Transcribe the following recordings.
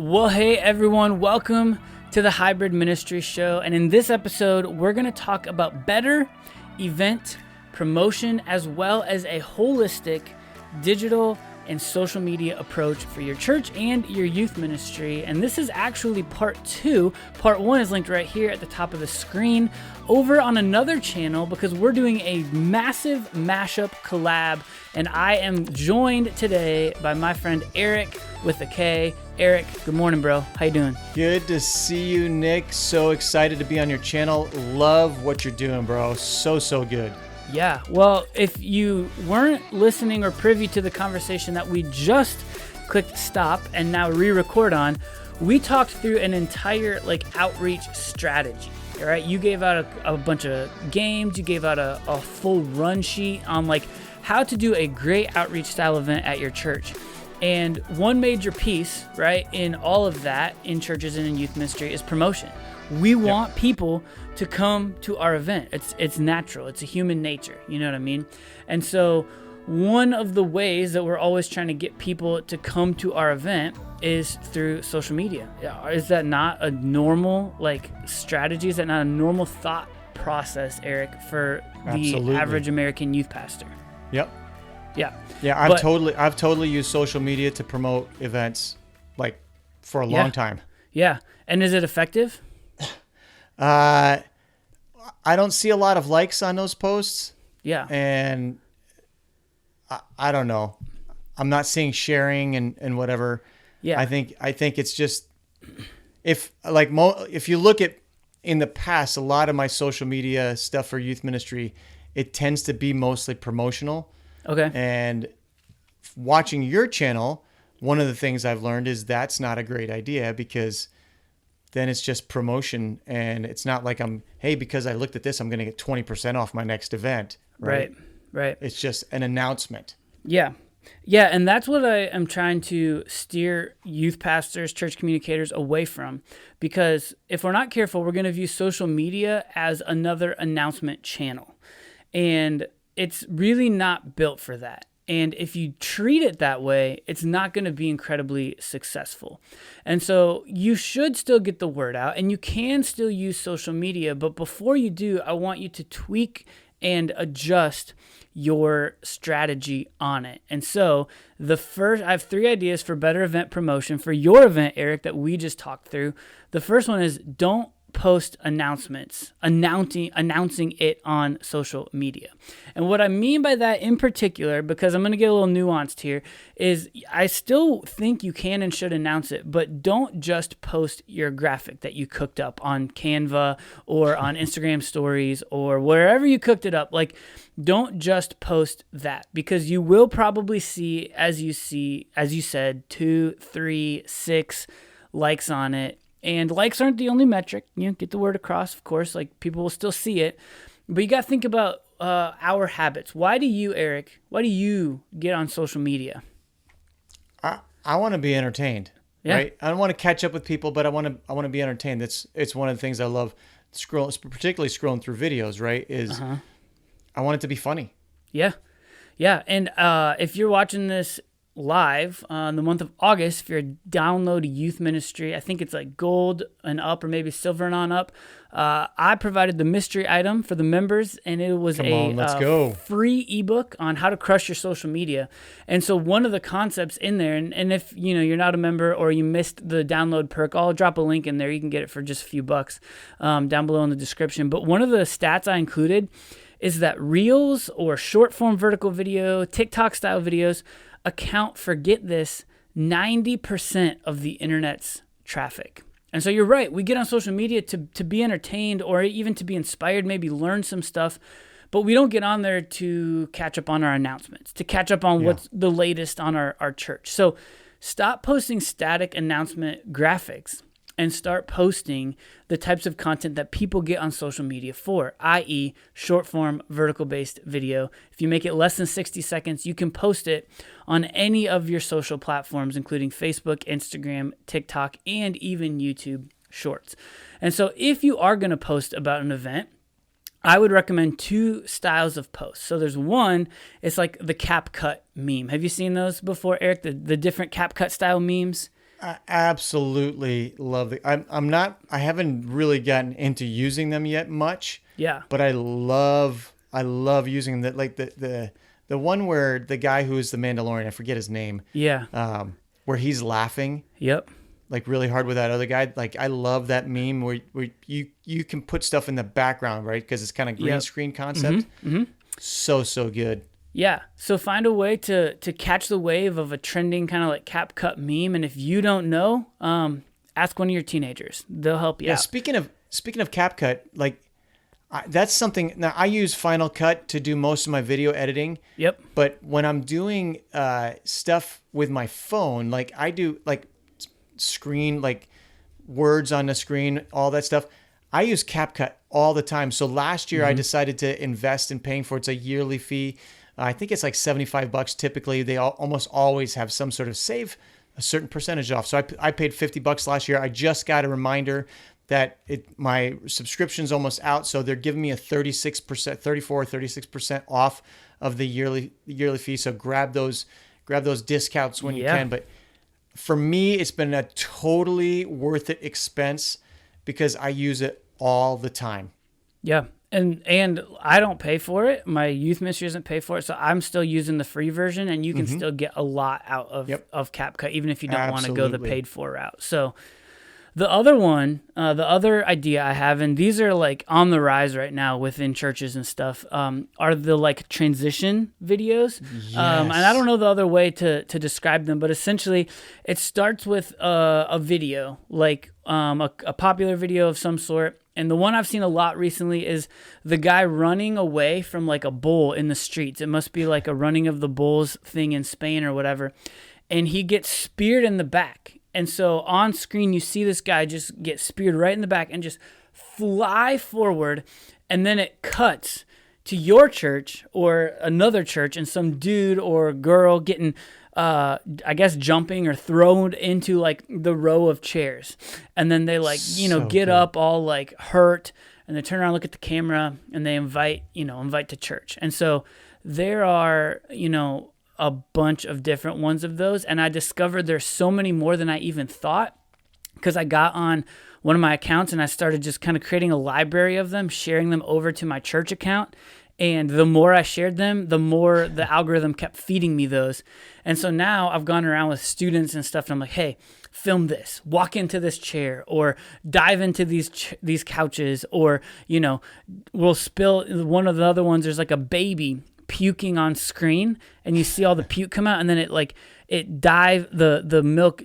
Well, hey everyone, welcome to the Hybrid Ministry Show. And in this episode, we're going to talk about better event promotion as well as a holistic digital and social media approach for your church and your youth ministry. And this is actually part 2. Part 1 is linked right here at the top of the screen over on another channel because we're doing a massive mashup collab. And I am joined today by my friend Erik with a K. Erik, good morning, bro. How you doing? Good to see you, Nick. So excited to be on your channel. Love what you're doing, bro. So good. Yeah, well, if you weren't listening or privy to the conversation that we just clicked stop and now re-record on, we talked through an entire outreach strategy. All right, you gave out a bunch of games, you gave out a full run sheet on how to do a great outreach style event at your church. And one major piece, right, in all of that in churches and in youth ministry is promotion. We want people to come to our event. It's natural. It's a human nature. You know what I mean? And so one of the ways that we're always trying to get people to come to our event is through social media. Is that not a normal strategy? Is that not a normal thought process, Erik, for the average American youth pastor? Yep. Yeah. Yeah, I've totally used social media to promote events for a long time. Yeah. And is it effective? I don't see a lot of likes on those posts. Yeah. And I don't know. I'm not seeing sharing and whatever. Yeah. I think it's just if you look at in the past, a lot of my social media stuff for youth ministry, it tends to be mostly promotional. Okay. And watching your channel, one of the things I've learned is that's not a great idea because then it's just promotion and it's not like because I looked at this, I'm going to get 20% off my next event. Right. It's just an announcement. Yeah. Yeah. And that's what I am trying to steer youth pastors, church communicators away from, because if we're not careful, we're going to view social media as another announcement channel. And it's really not built for that. And if you treat it that way, it's not going to be incredibly successful. And so you should still get the word out and you can still use social media. But before you do, I want you to tweak and adjust your strategy on it. And so I have 3 ideas for better event promotion for your event, Erik, that we just talked through. The first one is don't post announcements, announcing it on social media. And what I mean by that in particular, because I'm going to get a little nuanced here, is I still think you can and should announce it, but don't just post your graphic that you cooked up on Canva or on Instagram stories or wherever you cooked it up. Don't just post that, because you will probably see, as you said, 2, 3, 6 likes on it. And likes aren't the only metric. Get the word across, of course. People will still see it. But you got to think about our habits. Why do you, Erik, get on social media? I want to be entertained, right? I don't want to catch up with people, but I want to be entertained. It's one of the things I love, particularly scrolling through videos, right? I want it to be funny. Yeah. Yeah. And if you're watching this live in the month of August, if you're a download youth ministry, I think it's gold and up or maybe silver and on up. I provided the mystery item for the members, and it was a free ebook on how to crush your social media. And so one of the concepts in there, and if you're not a member or you missed the download perk, I'll drop a link in there. You can get it for just a few bucks down below in the description. But one of the stats I included is that Reels or short form vertical video, TikTok style videos account for, get this, 90% of the internet's traffic. And so you're right, we get on social media to be entertained or even to be inspired, maybe learn some stuff, but we don't get on there to catch up on our announcements, to catch up on what's the latest on our church. So stop posting static announcement graphics and start posting the types of content that people get on social media for, i.e. short form vertical based video. If you make it less than 60 seconds, you can post it on any of your social platforms, including Facebook, Instagram, TikTok, and even YouTube Shorts. And so if you are going to post about an event, I would recommend 2 styles of posts. So there's one, it's like the CAPCUT meme. Have you seen those before, Erik? The different CAPCUT style memes? I absolutely love it. I haven't really gotten into using them yet much. Yeah. But I love using that, like the one where the guy who is the Mandalorian, I forget his name. Yeah. Where he's laughing. Yep. Like really hard with that other guy. Like I love that meme where you can put stuff in the background, right? Because it's kind of green screen concept. So good. Yeah. So find a way to catch the wave of a trending kind of like CapCut meme, and if you don't know, ask one of your teenagers. They'll help you out. Speaking of CapCut, like that's something. Now I use Final Cut to do most of my video editing. Yep. But when I'm doing stuff with my phone, like I do like screen, like words on the screen, all that stuff, I use CapCut all the time. So last year I decided to invest in paying for it. It's a yearly fee. I think it's like $75 typically. They almost always have some sort of save a certain percentage off. So I paid $50 last year. I just got a reminder that my subscription's almost out. So they're giving me a 36% off of the yearly fee. So grab those discounts when you can. But for me, it's been a totally worth it expense because I use it all the time. Yeah. And I don't pay for it. My youth ministry doesn't pay for it. So I'm still using the free version, and you can still get a lot out of CapCut, even if you don't want to go the paid for route. So the other one, the other idea I have, and these are like on the rise right now within churches and stuff, are the like transition videos. Yes. And I don't know the other way to describe them, but essentially it starts with a video, like a popular video of some sort. And the one I've seen a lot recently is the guy running away from like a bull in the streets. It must be like a running of the bulls thing in Spain or whatever. And he gets speared in the back. And so on screen, you see this guy just get speared right in the back and just fly forward. And then it cuts to your church or another church and some dude or girl getting, I guess, jumping or thrown into like the row of chairs. And then they like, get up all like hurt, and they turn around, look at the camera, and they invite to church. And so there are, a bunch of different ones of those. And I discovered there's so many more than I even thought, because I got on one of my accounts and I started just kind of creating a library of them, sharing them over to my church account. And the more I shared them, the more the algorithm kept feeding me those. And so now I've gone around with students and stuff, and I'm like, hey, film this, walk into this chair, or dive into these couches, or, we'll spill. One of the other ones, there's like a baby puking on screen, and you see all the puke come out, and then the milk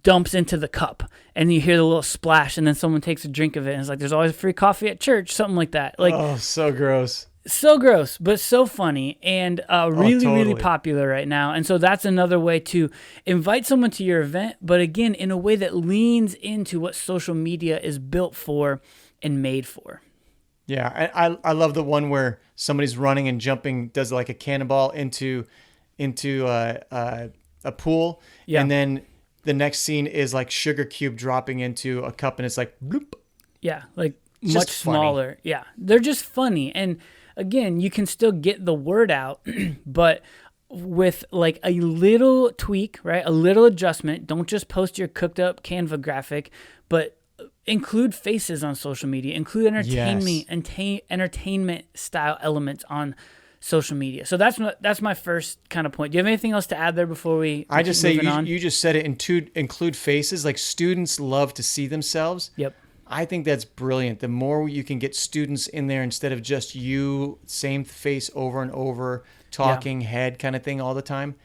dumps into the cup, and you hear the little splash, and then someone takes a drink of it, and it's like, there's always free coffee at church, something like that. Like, oh, so gross. So gross, but so funny, and really, totally. really popular right now. And so that's another way to invite someone to your event, but again, in a way that leans into what social media is built for and made for. Yeah, I love the one where somebody's running and jumping, does like a cannonball into a pool, and then the next scene is like sugar cube dropping into a cup, and it's like bloop. Yeah, like It's much just funny. smaller. Yeah, they're just funny, and again, you can still get the word out, but with like a little tweak, right? A little adjustment. Don't just post your cooked up Canva graphic, but include faces on social media, include entertainment style elements on social media. So that's my first kind of point. Do you have anything else to add there before we I just say you just said it, include faces. Like, students love to see themselves. Yep. I think that's brilliant. The more you can get students in there instead of just you, same face over and over, talking head kind of thing all the time,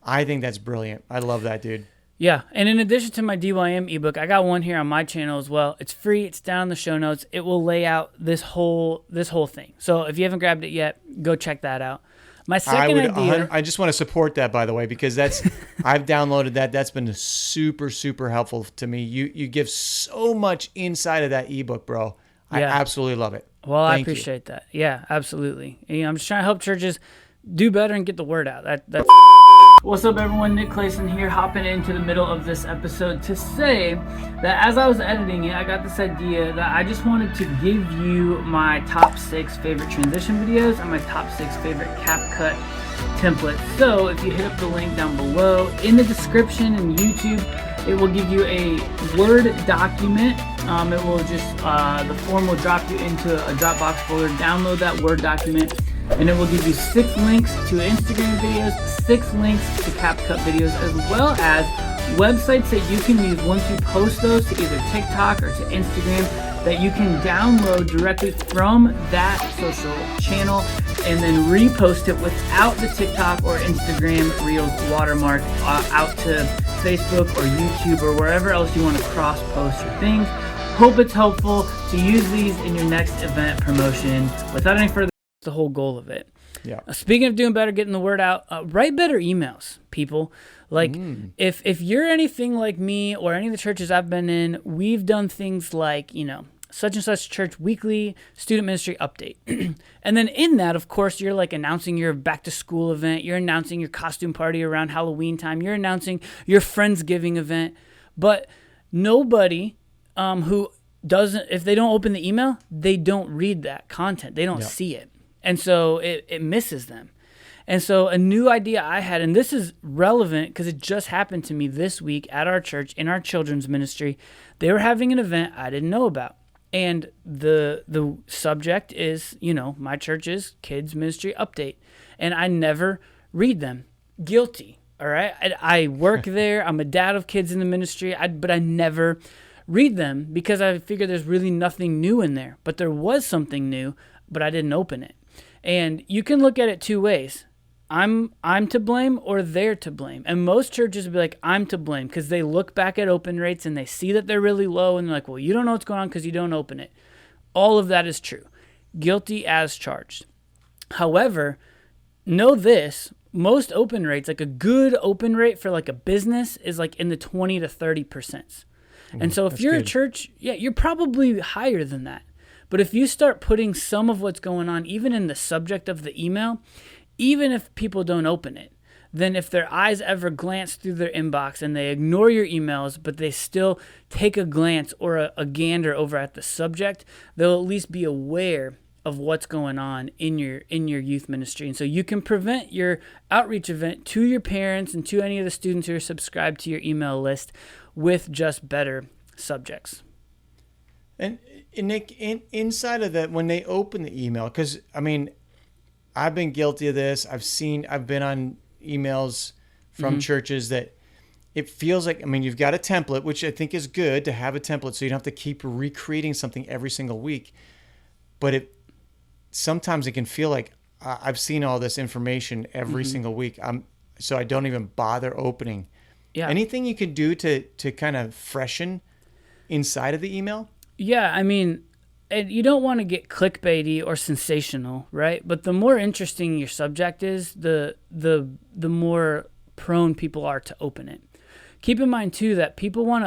I think that's brilliant. I love that, dude. Yeah, and in addition to my DYM ebook, I got one here on my channel as well. It's free. It's down in the show notes. It will lay out this whole thing. So if you haven't grabbed it yet, go check that out. My second idea. I just want to support that, by the way, because I've downloaded that. That's been super, super helpful to me. You give so much inside of that ebook, bro. I absolutely love it. Well, I appreciate that. Yeah, absolutely. I'm just trying to help churches do better and get the word out. That's. What's up, everyone? Nick Clayson here, hopping into the middle of this episode to say that as I was editing it, I got this idea that I just wanted to give you my top 6 favorite transition videos and my top 6 favorite CapCut templates. So if you hit up the link down below in the description in YouTube, It will give you a Word document. It will just, the form will drop you into a Dropbox folder. Download that Word document, and it will give you 6 links to Instagram videos, 6 links to CapCut videos, as well as websites that you can use once you post those to either TikTok or to Instagram, that you can download directly from that social channel and then repost it without the TikTok or Instagram Reels watermark out to Facebook or YouTube or wherever else you want to cross-post your things. Hope it's helpful to use these in your next event promotion. Without any further, that's the whole goal of it. Yeah. Speaking of doing better, getting the word out, write better emails, people. Like, if you're anything like me or any of the churches I've been in, we've done things like, such and such church weekly student ministry update. And then in that, of course, you're like announcing your back to school event. You're announcing your costume party around Halloween time. You're announcing your Friendsgiving event. But nobody who doesn't, if they don't open the email, they don't read that content. They don't see it. And so it misses them. And so a new idea I had, and this is relevant because it just happened to me this week at our church in our children's ministry. They were having an event I didn't know about. And the subject is, my church's kids ministry update. And I never read them. Guilty, all right? I work there. I'm a dad of kids in the ministry, but I never read them because I figure there's really nothing new in there. But there was something new, but I didn't open it. And you can look at it two ways. I'm to blame or they're to blame. And most churches will be like, I'm to blame, because they look back at open rates and they see that they're really low and they're like, well, you don't know what's going on because you don't open it. All of that is true. Guilty as charged. However, know this, most open rates, like a good open rate for like a business is like in the 20 to 30%. And so if you're a church, you're probably higher than that. But if you start putting some of what's going on, even in the subject of the email, even if people don't open it, then if their eyes ever glance through their inbox and they ignore your emails, but they still take a glance or a gander over at the subject, they'll at least be aware of what's going on in your youth ministry. And so you can prevent your outreach event to your parents and to any of the students who are subscribed to your email list with just better subjects. And Nick, inside of that, when they open the email, because I've been guilty of this. I've been on emails from churches that it feels like, you've got a template, which I think is good to have a template so you don't have to keep recreating something every single week. But sometimes it can feel like I've seen all this information every single week. So I don't even bother opening. Yeah. Anything you can do to kind of freshen inside of the email? Yeah, and you don't want to get clickbaity or sensational, right? But the more interesting your subject is, the more prone people are to open it. Keep in mind too that people want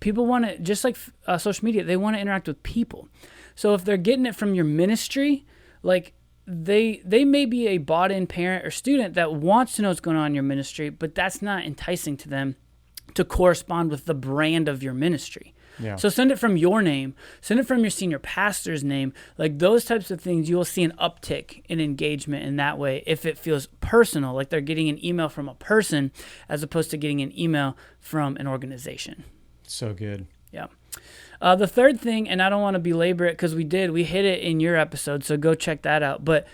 to just like social media, they want to interact with people. So if they're getting it from your ministry, like they may be a bought-in parent or student that wants to know what's going on in your ministry, but that's not enticing to them to correspond with the brand of your ministry. Yeah. So send it from your name, send it from your senior pastor's name, like those types of things. You will see an uptick in engagement in that way if it feels personal, like they're getting an email from a person as opposed to getting an email from an organization. So good. Yeah. The third thing, and I don't want to belabor it because we hit it in your episode, so go check that out. But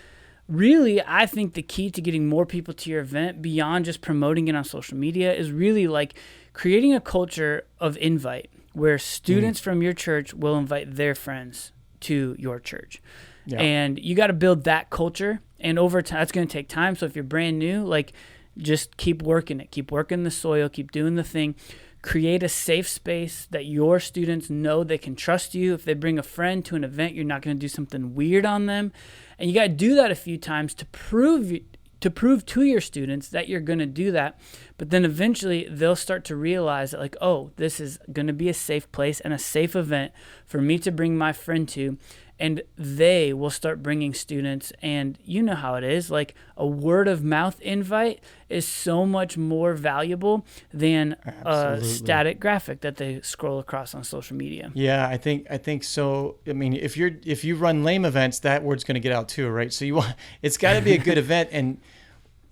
really, I think the key to getting more people to your event beyond just promoting it on social media is really like creating a culture of invite, where students from your church will invite their friends to your church. Yeah. And you got to build that culture. And over time, that's going to take time. So if you're brand new, like just keep working it. Keep working the soil. Keep doing the thing. Create a safe space that your students know they can trust you. If they bring a friend to an event, you're not going to do something weird on them. And you got to do that a few times to prove to your students that you're going to do that. But then eventually they'll start to realize that like, oh, this is going to be a safe place and a safe event for me to bring my friend to. And they will start bringing students. And you know how it is. Like a word of mouth invite is so much more valuable than a static graphic that they scroll across on social media. Yeah, I think so. If you run lame events, that word's going to get out too, right? So it's got to be a good event. And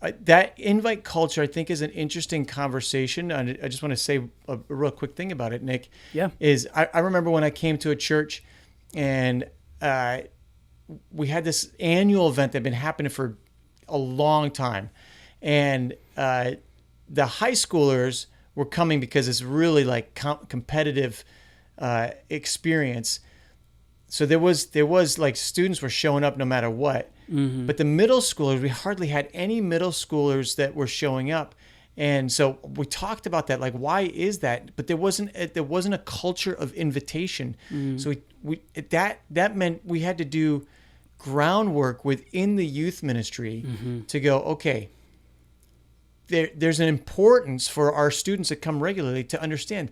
that invite culture, I think, is an interesting conversation. And I just want to say a real quick thing about it, Nick. Yeah. I remember when I came to a church and we had this annual event that had been happening for a long time. And the high schoolers were coming because it's really like competitive experience. So there was like students were showing up no matter what. Mm-hmm. But the middle schoolers, we hardly had any middle schoolers that were showing up. And so we talked about that, like, why is that? But there wasn't a culture of invitation. Mm-hmm. So that meant we had to do groundwork within the youth ministry mm-hmm. to go, okay, there's an importance for our students that come regularly to understand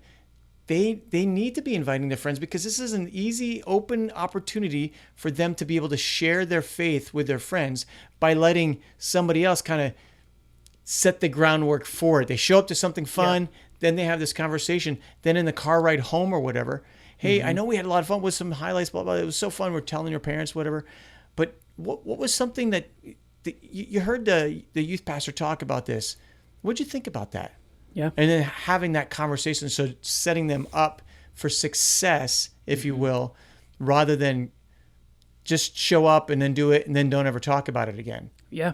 they need to be inviting their friends, because this is an easy, open opportunity for them to be able to share their faith with their friends by letting somebody else kind of set the groundwork for it. They show up to something fun, then they have this conversation, then in the car ride home or whatever, hey, mm-hmm. I know we had a lot of fun with some highlights, blah, blah, it was so fun, we're telling your parents, whatever. But what was something that you heard the youth pastor talk about this? What'd you think about that? Yeah. And then having that conversation, so setting them up for success, if you will, rather than just show up and then do it and then don't ever talk about it again. Yeah.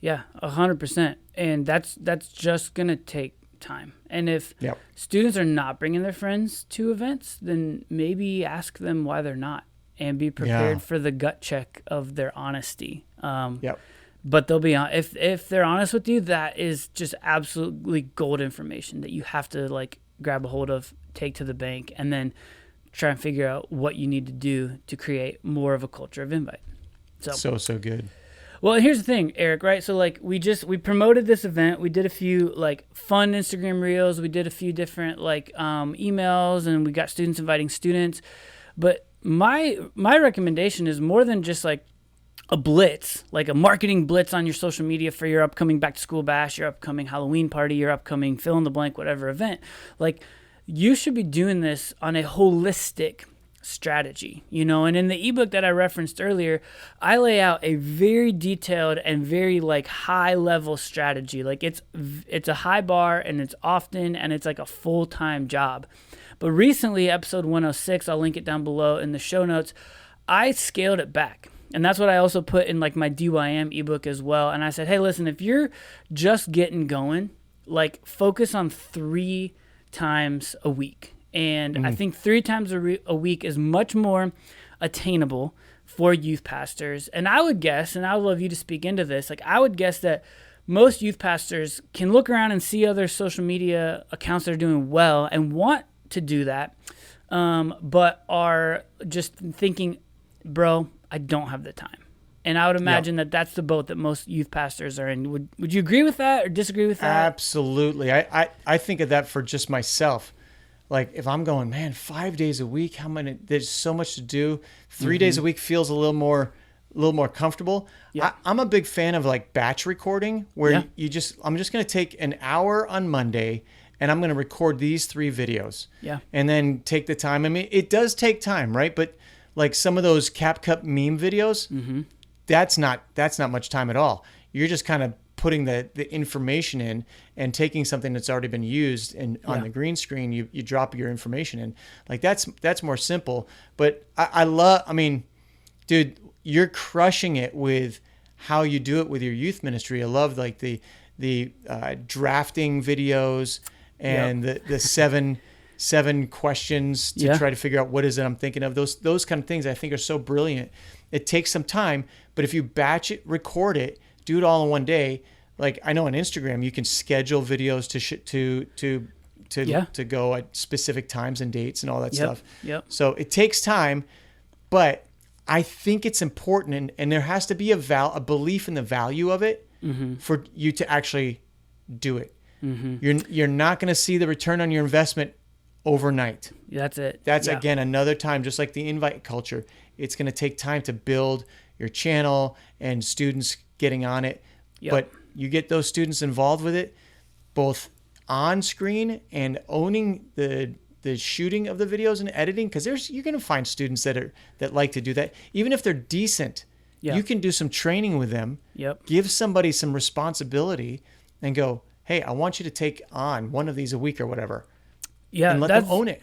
Yeah, 100%. And that's just going to take time. And if students are not bringing their friends to events, then maybe ask them why they're not, and be prepared for the gut check of their honesty. But they'll be on, if they're honest with you, that is just absolutely gold information that you have to like grab a hold of, take to the bank, and then try and figure out what you need to do to create more of a culture of invite. So good. Well, here's the thing, Erik, right? So like we promoted this event. We did a few like fun Instagram reels. We did a few different like emails, and we got students inviting students. But my recommendation is more than just like a blitz, like a marketing blitz on your social media for your upcoming back to school bash, your upcoming Halloween party, your upcoming fill in the blank, whatever event. Like, you should be doing this on a holistic strategy, and in the ebook that I referenced earlier, I lay out a very detailed and very like high level strategy. Like it's a high bar, and it's often, and it's like a full-time job. But recently, episode 106, I'll link it down below in the show notes, I scaled it back. And that's what I also put in like my DYM ebook as well. And I said, hey, listen, if you're just getting going, like focus on 3 times a week. And I think 3 times a week is much more attainable for youth pastors. And I would guess, and I would love you to speak into this, like I would guess that most youth pastors can look around and see other social media accounts that are doing well and want to do that, but are just thinking, bro, I don't have the time. And I would imagine that that's the boat that most youth pastors are in. Would you agree with that or disagree with that? Absolutely. I think of that for just myself. Like if I'm going, man, 5 days a week, there's so much to do. 3 days a week feels a little more comfortable. Yeah. I'm a big fan of like batch recording, where I'm just going to take an hour on Monday and I'm going to record these 3 videos. Yeah. And then take the time. I mean, it does take time, right? But like some of those CapCut meme videos, that's not much time at all. You're just kind of putting the information in and taking something that's already been used, and on the green screen, you drop your information in. Like that's more simple. But I mean, dude, you're crushing it with how you do it with your youth ministry. I love like the drafting videos and the seven questions to try to figure out what is it I'm thinking of. Those kind of things I think are so brilliant. It takes some time, but if you batch it, record it, do it all in one day. Like I know on Instagram you can schedule videos to go at specific times and dates and all that stuff. Yep. So it takes time, but I think it's important, and there has to be a belief in the value of it for you to actually do it. You're not going to see the return on your investment overnight. That's it. That's again another time, just like the invite culture. It's going to take time to build your channel and students getting on it. But you get those students involved with it, both on screen and owning the shooting of the videos and editing, because you're going to find students that like to do that. Even if they're decent Yeah. You can do some training with them. Yep. Give somebody some responsibility and go, hey, I want you to take on one of these a week or whatever. Yeah. And let them own it.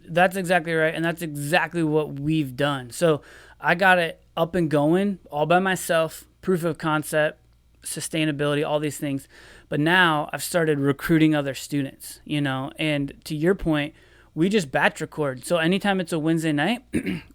That's exactly right. And that's exactly what we've done. So I got it up and going all by myself, proof of concept, sustainability, all these things. But now I've started recruiting other students, you know, and to your point, we just batch record. So anytime it's a Wednesday night,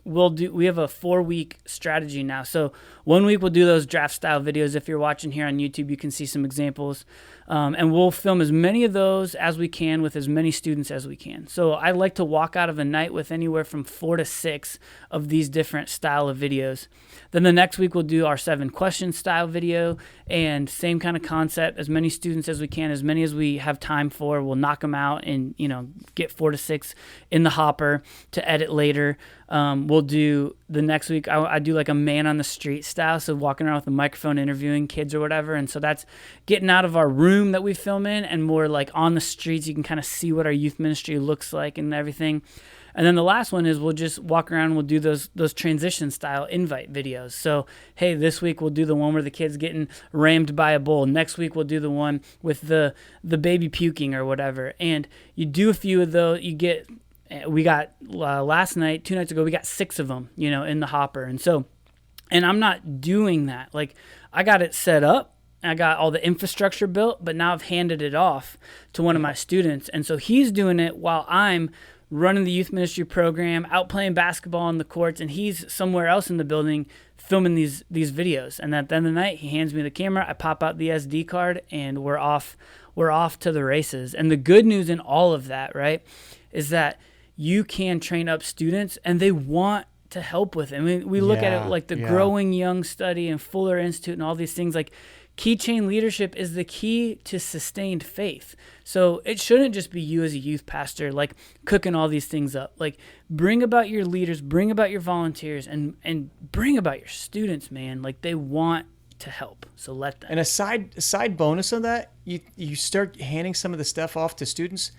we have a 4-week strategy now. So 1 week we'll do those draft style videos. If you're watching here on YouTube, you can see some examples. And we'll film as many of those as we can with as many students as we can. So I like to walk out of a night with anywhere from 4 to 6 of these different style of videos. Then the next week we'll do our 7 question style video, and same kind of concept, as many students as we can, as many as we have time for. We'll knock them out and, you know, get 4 to 6 in the hopper to edit later. We'll do the next week, I do like a man on the street style, so walking around with a microphone interviewing kids or whatever. And so that's getting out of our room that we film in and more like on the streets. You can kind of see what our youth ministry looks like and everything. And then the last one is we'll just walk around and we'll do those transition style invite videos. So, hey, this week we'll do the one where the kid's getting rammed by a bull. Next week we'll do the one with the baby puking or whatever. And you do a few of those, we got last night, 2 nights ago, we got 6 of them, you know, in the hopper. And so, and I'm not doing that. Like, I got it set up. I got all the infrastructure built, but now I've handed it off to one of my students. And so he's doing it while I'm running the youth ministry program, out playing basketball on the courts, and he's somewhere else in the building filming these videos. And at the end of the night, he hands me the camera, I pop out the SD card, and we're off to the races. And the good news in all of that, right, is that you can train up students and they want to help with it. I mean, we look at it like the Growing Young study and Fuller Institute and all these things. Like, key chain leadership is the key to sustained faith. So it shouldn't just be you as a youth pastor, like cooking all these things up. Like, bring about your leaders, bring about your volunteers, and bring about your students, man. Like, they want to help. So let them. And a side bonus of that, you start handing some of the stuff off to students.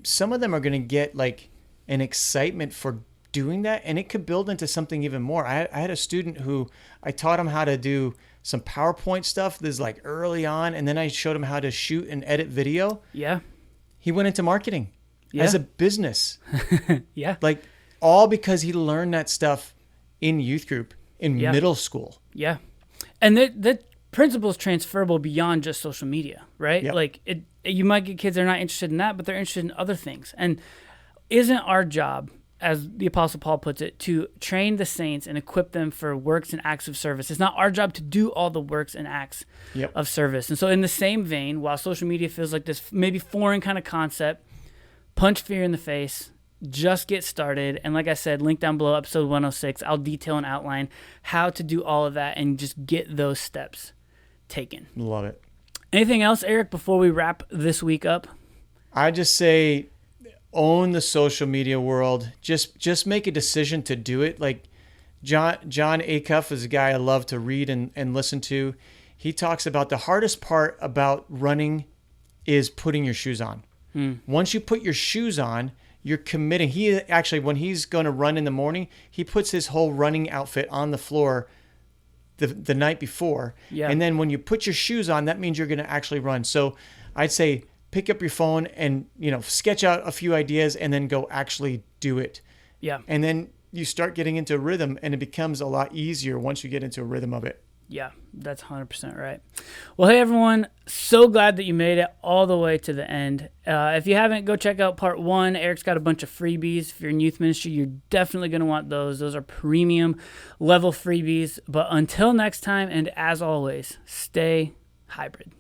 Some of them are going to get like an excitement for doing that, and it could build into something even more. I had a student who I taught him how to do some PowerPoint stuff. This is like early on, and then I showed him how to shoot and edit video. Yeah. He went into marketing as a business. Yeah. Like, all because he learned that stuff in youth group in middle school. Yeah. And the principle is transferable beyond just social media, right? Yep. Like, you might get kids that are not interested in that, but they're interested in other things. And isn't our job, as the Apostle Paul puts it, to train the saints and equip them for works and acts of service? It's not our job to do all the works and acts of service. And so in the same vein, while social media feels like this maybe foreign kind of concept, punch fear in the face, just get started. And like I said, link down below, episode 106, I'll detail and outline how to do all of that and just get those steps taken. Love it. Anything else, Erik, before we wrap this week up? I just say, own the social media world. Just make a decision to do it. Like John Acuff is a guy I love to read and listen to. He talks about the hardest part about running is putting your shoes on. Once you put your shoes on, you're committing. He actually, when he's going to run in the morning, he puts his whole running outfit on the floor the night before. Yeah. And then when you put your shoes on, that means you're going to actually run. So I'd say pick up your phone and, sketch out a few ideas and then go actually do it. Yeah. And then you start getting into a rhythm, and it becomes a lot easier once you get into a rhythm of it. Yeah, that's 100% right. Well, hey, everyone. So glad that you made it all the way to the end. If you haven't, go check out part 1. Erik's got a bunch of freebies. If you're in youth ministry, you're definitely going to want those. Those are premium level freebies. But until next time, and as always, stay hybrid.